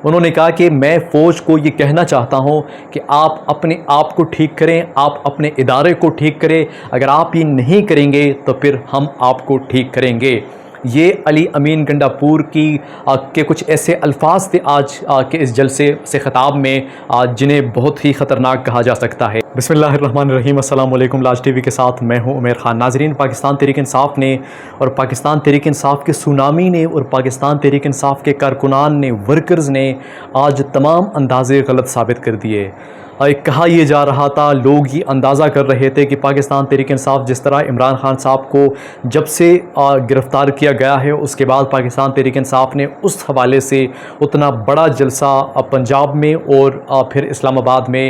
انہوں نے کہا کہ میں فوج کو یہ کہنا چاہتا ہوں کہ آپ اپنے آپ کو ٹھیک کریں، آپ اپنے ادارے کو ٹھیک کریں، اگر آپ یہ نہیں کریں گے تو پھر ہم آپ کو ٹھیک کریں گے۔ یہ علی امین گنڈاپور کے کچھ ایسے الفاظ تھے آج کے اس جلسے سے خطاب میں جنہیں بہت ہی خطرناک کہا جا سکتا ہے۔ بسم اللہ الرحمن الرحیم۔ السلام علیکم۔ لاج ٹی وی کے ساتھ میں ہوں عمیر خان۔ ناظرین، پاکستان تحریک انصاف نے اور پاکستان تحریک انصاف کے سونامی نے اور پاکستان تحریک انصاف کے کارکنان نے، ورکرز نے آج تمام اندازے غلط ثابت کر دیے۔ کہا یہ جا رہا تھا، لوگ یہ اندازہ کر رہے تھے کہ پاکستان تحریک انصاف جس طرح عمران خان صاحب کو جب سے گرفتار کیا گیا ہے اس کے بعد پاکستان تحریک انصاف نے اس حوالے سے اتنا بڑا جلسہ پنجاب میں اور پھر اسلام آباد میں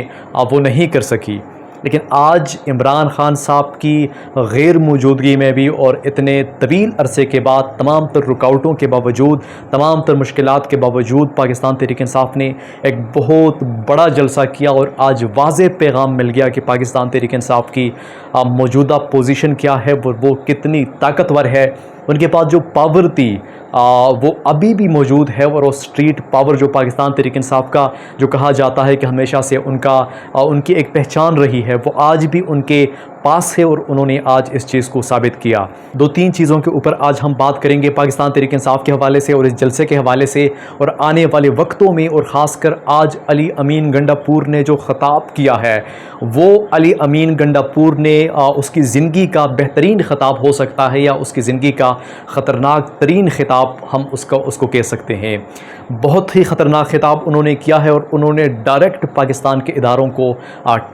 وہ نہیں کر سکی، لیکن آج عمران خان صاحب کی غیر موجودگی میں بھی اور اتنے طویل عرصے کے بعد تمام تر رکاوٹوں کے باوجود، تمام تر مشکلات کے باوجود پاکستان تحریک انصاف نے ایک بہت بڑا جلسہ کیا اور آج واضح پیغام مل گیا کہ پاکستان تحریک انصاف کی موجودہ پوزیشن کیا ہے، وہ کتنی طاقتور ہے۔ ان کے پاس جو پاور تھی وہ ابھی بھی موجود ہے، اور وہ اسٹریٹ پاور جو پاکستان تحریک انصاف کا جو کہا جاتا ہے کہ ہمیشہ سے ان کی ایک پہچان رہی ہے، وہ آج بھی ان کے پاس ہے، اور انہوں نے آج اس چیز کو ثابت کیا۔ دو تین چیزوں کے اوپر آج ہم بات کریں گے پاکستان تحریک انصاف کے حوالے سے اور اس جلسے کے حوالے سے، اور آنے والے وقتوں میں، اور خاص کر آج علی امین گنڈاپور نے جو خطاب کیا ہے، وہ علی امین گنڈاپور نے اس کی زندگی کا بہترین خطاب ہو سکتا ہے، یا اس کی زندگی کا خطرناک ترین خطاب ہم اس کو کہہ سکتے ہیں۔ بہت ہی خطرناک خطاب انہوں نے کیا ہے، اور انہوں نے ڈائریکٹ پاکستان کے اداروں کو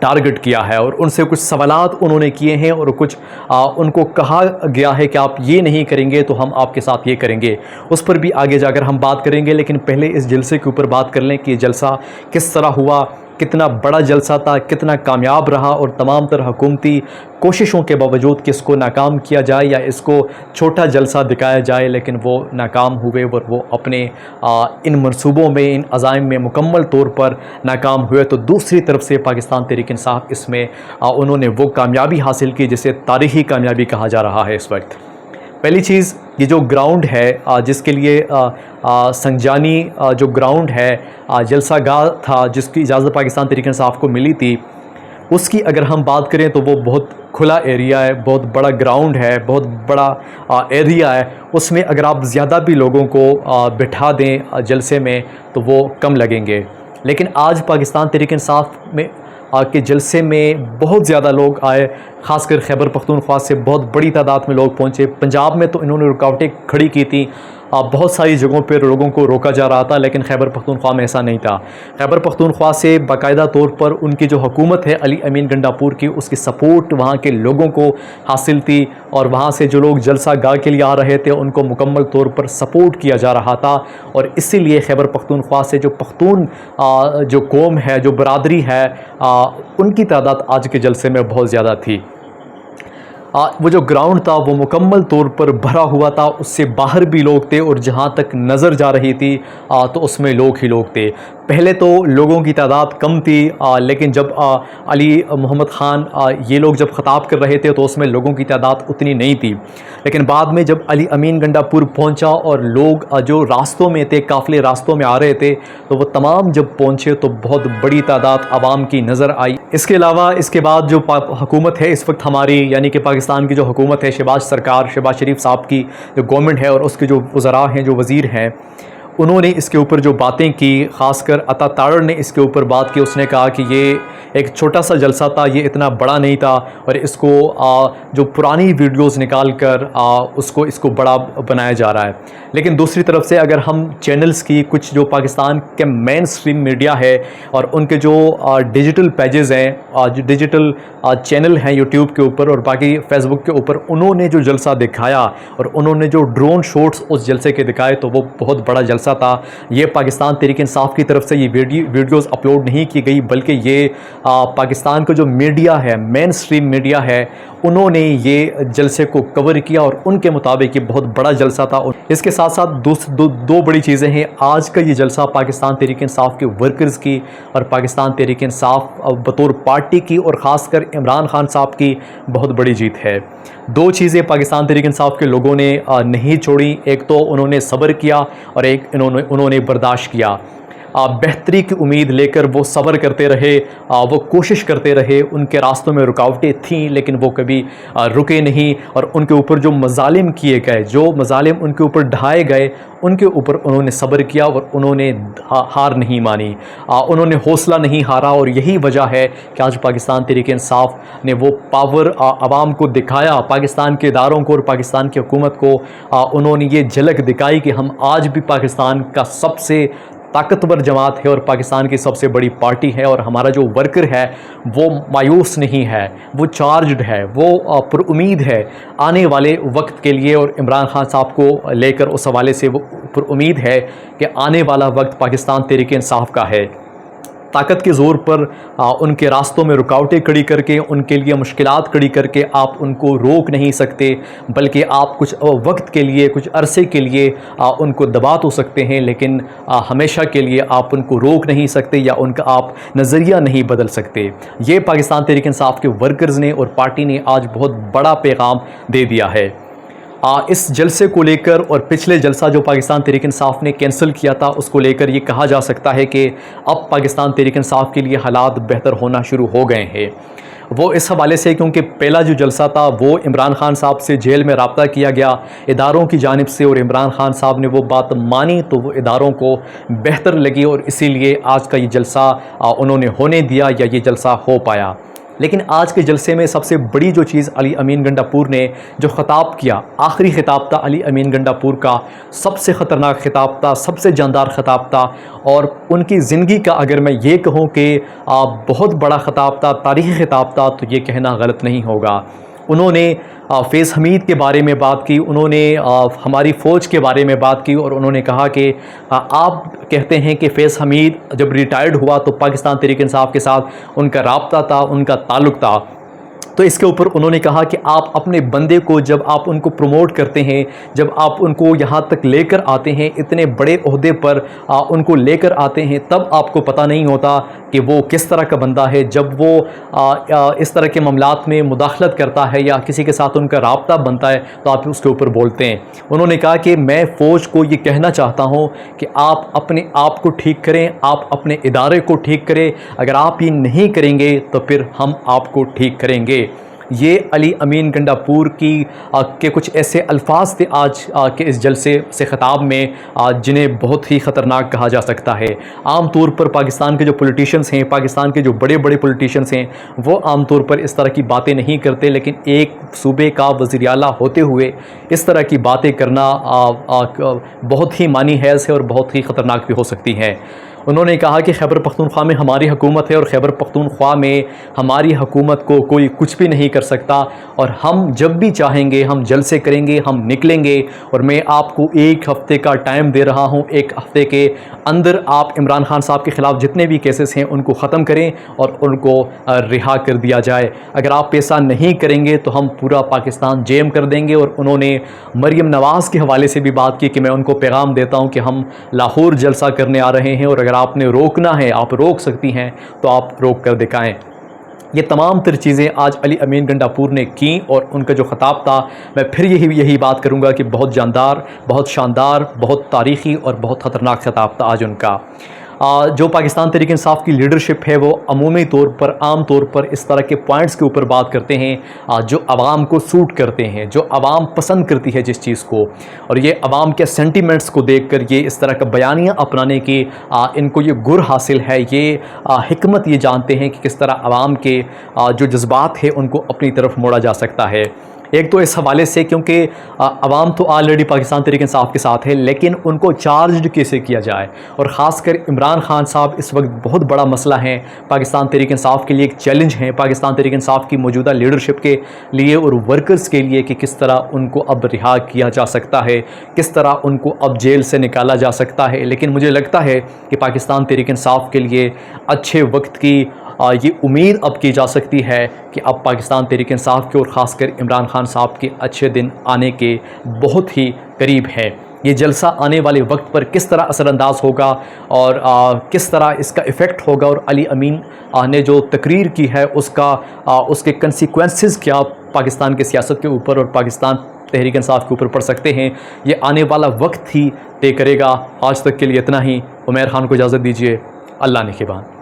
ٹارگٹ کیا ہے، اور ان سے کچھ سوالات انہوں نے کیے ہیں، اور کچھ ان کو کہا گیا ہے کہ آپ یہ نہیں کریں گے تو ہم آپ کے ساتھ یہ کریں گے۔ اس پر بھی آگے جا کر ہم بات کریں گے، لیکن پہلے اس جلسے کے اوپر بات کر لیں کہ یہ جلسہ کس طرح ہوا، کتنا بڑا جلسہ تھا، کتنا کامیاب رہا، اور تمام تر حکومتی کوششوں کے باوجود کہ اس کو ناکام کیا جائے یا اس کو چھوٹا جلسہ دکھایا جائے، لیکن وہ ناکام ہوئے، اور وہ اپنے ان منصوبوں میں، ان عزائم میں مکمل طور پر ناکام ہوئے۔ تو دوسری طرف سے پاکستان تحریک انصاف اس میں انہوں نے وہ کامیابی حاصل کی جسے تاریخی کامیابی کہا جا رہا ہے اس وقت۔ پہلی چیز، یہ جو گراؤنڈ ہے جس کے لیے سنجانی جو گراؤنڈ ہے، جلسہ گاہ تھا جس کی اجازت پاکستان تحریک انصاف کو ملی تھی، اس کی اگر ہم بات کریں تو وہ بہت کھلا ایریا ہے، بہت بڑا گراؤنڈ ہے، بہت بڑا ایریا ہے۔ اس میں اگر آپ زیادہ بھی لوگوں کو بٹھا دیں جلسے میں تو وہ کم لگیں گے، لیکن آج پاکستان تحریک انصاف میں کے جلسے میں بہت زیادہ لوگ آئے، خاص کر خیبر پختونخوا سے بہت بڑی تعداد میں لوگ پہنچے۔ پنجاب میں تو انہوں نے رکاوٹیں کھڑی کی تھیں، بہت ساری جگہوں پر لوگوں کو روکا جا رہا تھا، لیکن خیبر پختونخوا میں ایسا نہیں تھا۔ خیبر پختونخوا سے باقاعدہ طور پر ان کی جو حکومت ہے علی امین گنڈاپور کی، اس کی سپورٹ وہاں کے لوگوں کو حاصل تھی، اور وہاں سے جو لوگ جلسہ گاہ کے لیے آ رہے تھے ان کو مکمل طور پر سپورٹ کیا جا رہا تھا، اور اسی لیے خیبر پختونخوا سے جو پختون جو قوم ہے، جو برادری ہے، ان کی تعداد آج کے جلسے میں بہت زیادہ تھی۔ وہ جو گراؤنڈ تھا وہ مکمل طور پر بھرا ہوا تھا، اس سے باہر بھی لوگ تھے، اور جہاں تک نظر جا رہی تھی تو اس میں لوگ ہی لوگ تھے۔ پہلے تو لوگوں کی تعداد کم تھی، لیکن جب علی محمد خان یہ لوگ جب خطاب کر رہے تھے تو اس میں لوگوں کی تعداد اتنی نہیں تھی، لیکن بعد میں جب علی امین گنڈاپور پہنچا اور لوگ جو راستوں میں تھے، قافلے راستوں میں آ رہے تھے، تو وہ تمام جب پہنچے تو بہت بڑی تعداد عوام کی نظر آئی۔ اس کے علاوہ اس کے بعد جو حکومت ہے اس وقت ہماری، یعنی کہ پاکستان کی جو حکومت ہے، شہباز شریف صاحب کی جو گورنمنٹ ہے، اور اس کے جو وزراء ہیں، جو وزیر ہیں، انہوں نے اس کے اوپر جو باتیں کی، خاص کر عطا تارڑ نے اس کے اوپر بات کی۔ اس نے کہا کہ یہ ایک چھوٹا سا جلسہ تھا، یہ اتنا بڑا نہیں تھا، اور اس کو جو پرانی ویڈیوز نکال کر اس کو بڑا بنایا جا رہا ہے۔ لیکن دوسری طرف سے اگر ہم چینلز کی، کچھ جو پاکستان کے مین سٹریم میڈیا ہے اور ان کے جو ڈیجیٹل پیجز ہیں، جو ڈیجیٹل چینل ہیں یوٹیوب کے اوپر اور باقی فیس بک کے اوپر، انہوں نے جو جلسہ دکھایا اور انہوں نے جو ڈرون شاٹس اس جلسے کے دکھائے تو وہ بہت بڑا جلسہ تھا۔ یہ پاکستان تحریک انصاف کی طرف سے یہ ویڈیوز اپلوڈ نہیں کی گئی، بلکہ یہ پاکستان کا جو میڈیا ہے، مین سٹریم میڈیا ہے، انہوں نے یہ جلسے کو کور کیا، اور ان کے مطابق یہ بہت بڑا جلسہ تھا۔ اس کے ساتھ ساتھ دو بڑی چیزیں ہیں۔ آج کا یہ جلسہ پاکستان تحریک انصاف کے ورکرز کی اور پاکستان تحریک انصاف بطور پارٹی کی، اور خاص کر عمران خان صاحب کی بہت بڑی جیت ہے۔ دو چیزیں پاکستان تحریک انصاف کے لوگوں نے نہیں چھوڑی، ایک تو انہوں نے صبر کیا اور ایک انہوں نے برداشت کیا۔ بہتری کی امید لے کر وہ صبر کرتے رہے، وہ کوشش کرتے رہے، ان کے راستوں میں رکاوٹیں تھیں لیکن وہ کبھی رکے نہیں، اور ان کے اوپر جو مظالم کیے گئے، جو مظالم ان کے اوپر ڈھائے گئے، ان کے اوپر انہوں نے صبر کیا اور انہوں نے ہار نہیں مانی، انہوں نے حوصلہ نہیں ہارا، اور یہی وجہ ہے کہ آج پاکستان تحریک انصاف نے وہ پاور عوام کو دکھایا، پاکستان کے اداروں کو اور پاکستان کی حکومت کو انہوں نے یہ جھلک دکھائی کہ ہم آج بھی پاکستان کا سب سے طاقتور جماعت ہے اور پاکستان کی سب سے بڑی پارٹی ہے، اور ہمارا جو ورکر ہے وہ مایوس نہیں ہے، وہ چارجڈ ہے، وہ پر امید ہے آنے والے وقت کے لیے، اور عمران خان صاحب کو لے کر اس حوالے سے وہ پر امید ہے کہ آنے والا وقت پاکستان تحریک انصاف کا ہے۔ طاقت کے زور پر ان کے راستوں میں رکاوٹیں کھڑی کر کے، ان کے لیے مشکلات کھڑی کر کے آپ ان کو روک نہیں سکتے، بلکہ آپ کچھ وقت کے لیے، کچھ عرصے کے لیے ان کو دبا تو سکتے ہیں، لیکن ہمیشہ کے لیے آپ ان کو روک نہیں سکتے یا ان کا آپ نظریہ نہیں بدل سکتے۔ یہ پاکستان تحریک انصاف کے ورکرز نے اور پارٹی نے آج بہت بڑا پیغام دے دیا ہے۔ اس جلسے کو لے کر اور پچھلے جلسہ جو پاکستان تحریک انصاف نے کینسل کیا تھا، اس کو لے کر یہ کہا جا سکتا ہے کہ اب پاکستان تحریک انصاف کے لیے حالات بہتر ہونا شروع ہو گئے ہیں۔ وہ اس حوالے سے کیونکہ پہلا جو جلسہ تھا وہ عمران خان صاحب سے جیل میں رابطہ کیا گیا اداروں کی جانب سے، اور عمران خان صاحب نے وہ بات مانی تو وہ اداروں کو بہتر لگی، اور اسی لیے آج کا یہ جلسہ انہوں نے ہونے دیا یا یہ جلسہ ہو پایا۔ لیکن آج کے جلسے میں سب سے بڑی جو چیز علی امین گنڈا پور نے جو خطاب کیا، آخری خطاب تھا علی امین گنڈا پور کا، سب سے خطرناک خطاب تھا، سب سے جاندار خطاب تھا، اور ان کی زندگی کا اگر میں یہ کہوں کہ بہت بڑا خطاب تھا، تاریخی خطاب تھا، تو یہ کہنا غلط نہیں ہوگا۔ انہوں نے فیض حمید کے بارے میں بات کی، انہوں نے ہماری فوج کے بارے میں بات کی، اور انہوں نے کہا کہ آپ کہتے ہیں کہ فیض حمید جب ریٹائرڈ ہوا تو پاکستان تحریک انصاف کے ساتھ ان کا رابطہ تھا، ان کا تعلق تھا، تو اس کے اوپر انہوں نے کہا کہ آپ اپنے بندے کو جب آپ ان کو پروموٹ کرتے ہیں، جب آپ ان کو یہاں تک لے کر آتے ہیں، اتنے بڑے عہدے پر ان کو لے کر آتے ہیں، تب آپ کو پتہ نہیں ہوتا کہ وہ کس طرح کا بندہ ہے۔ جب وہ اس طرح کے معاملات میں مداخلت کرتا ہے یا کسی کے ساتھ ان کا رابطہ بنتا ہے تو آپ اس کے اوپر بولتے ہیں۔ انہوں نے کہا کہ میں فوج کو یہ کہنا چاہتا ہوں کہ آپ اپنے آپ کو ٹھیک کریں، آپ اپنے ادارے کو ٹھیک کریں، اگر آپ یہ نہیں کریں گے تو پھر ہم آپ کو ٹھیک کریں گے۔ یہ علی امین گنڈا پور کے کچھ ایسے الفاظ تھے آج کے اس جلسے سے خطاب میں جنہیں بہت ہی خطرناک کہا جا سکتا ہے۔ عام طور پر پاکستان کے جو پولیٹیشنز ہیں، پاکستان کے جو بڑے بڑے پولیٹیشنز ہیں، وہ عام طور پر اس طرح کی باتیں نہیں کرتے، لیکن ایک صوبے کا وزیر اعلیٰ ہوتے ہوئے اس طرح کی باتیں کرنا بہت ہی معنی خیز ہے اور بہت ہی خطرناک بھی ہو سکتی ہیں۔ انہوں نے کہا کہ خیبر پختونخوا میں ہماری حکومت ہے اور خیبر پختونخوا میں ہماری حکومت کو کوئی کچھ بھی نہیں کر سکتا، اور ہم جب بھی چاہیں گے ہم جلسے کریں گے، ہم نکلیں گے، اور میں آپ کو ایک ہفتے کا ٹائم دے رہا ہوں، ایک ہفتے کے اندر آپ عمران خان صاحب کے خلاف جتنے بھی کیسز ہیں ان کو ختم کریں اور ان کو رہا کر دیا جائے۔ اگر آپ ایسا نہیں کریں گے تو ہم پورا پاکستان جیم کر دیں گے۔ اور انہوں نے مریم نواز کے حوالے سے بھی بات کی کہ میں ان کو پیغام دیتا ہوں کہ ہم لاہور جلسہ کرنے آ رہے ہیں، اور اگر آپ نے روکنا ہے، آپ روک سکتی ہیں تو آپ روک کر دکھائیں۔ یہ تمام تر چیزیں آج علی امین گنڈا پور نے کیں، اور ان کا جو خطاب تھا میں پھر یہی بات کروں گا کہ بہت جاندار، بہت شاندار، بہت تاریخی اور بہت خطرناک خطاب تھا آج ان کا۔ جو پاکستان تحریک انصاف کی لیڈرشپ ہے وہ عمومی طور پر، عام طور پر اس طرح کے پوائنٹس کے اوپر بات کرتے ہیں جو عوام کو سوٹ کرتے ہیں، جو عوام پسند کرتی ہے جس چیز کو، اور یہ عوام کے سینٹیمنٹس کو دیکھ کر یہ اس طرح کا بیانیہ اپنانے کی ان کو یہ گر حاصل ہے، یہ حکمت یہ جانتے ہیں کہ کس طرح عوام کے جو جذبات ہیں ان کو اپنی طرف موڑا جا سکتا ہے۔ ایک تو اس حوالے سے کیونکہ عوام تو آلریڈی پاکستان تحریک انصاف کے ساتھ ہے، لیکن ان کو چارجڈ کیسے کیا جائے، اور خاص کر عمران خان صاحب اس وقت بہت بڑا مسئلہ ہیں، پاکستان تحریک انصاف کے لیے ایک چیلنج ہیں، پاکستان تحریک انصاف کی موجودہ لیڈرشپ کے لیے اور ورکرز کے لیے کہ کس طرح ان کو اب رہا کیا جا سکتا ہے، کس طرح ان کو اب جیل سے نکالا جا سکتا ہے۔ لیکن مجھے لگتا ہے کہ پاکستان تحریک انصاف کے لیے اچھے وقت کی یہ امید اب کی جا سکتی ہے کہ اب پاکستان تحریک انصاف کے اور خاص کر عمران خان صاحب کے اچھے دن آنے کے بہت ہی قریب ہے۔ یہ جلسہ آنے والے وقت پر کس طرح اثر انداز ہوگا اور کس طرح اس کا ایفیکٹ ہوگا، اور علی امین نے جو تقریر کی ہے اس کے کنسیکوینسز کیا پاکستان کے سیاست کے اوپر اور پاکستان تحریک انصاف کے اوپر پڑ سکتے ہیں، یہ آنے والا وقت ہی طے کرے گا۔ آج تک کے لیے اتنا ہی۔ عمیر خان کو اجازت دیجیے، اللہ نگہبان۔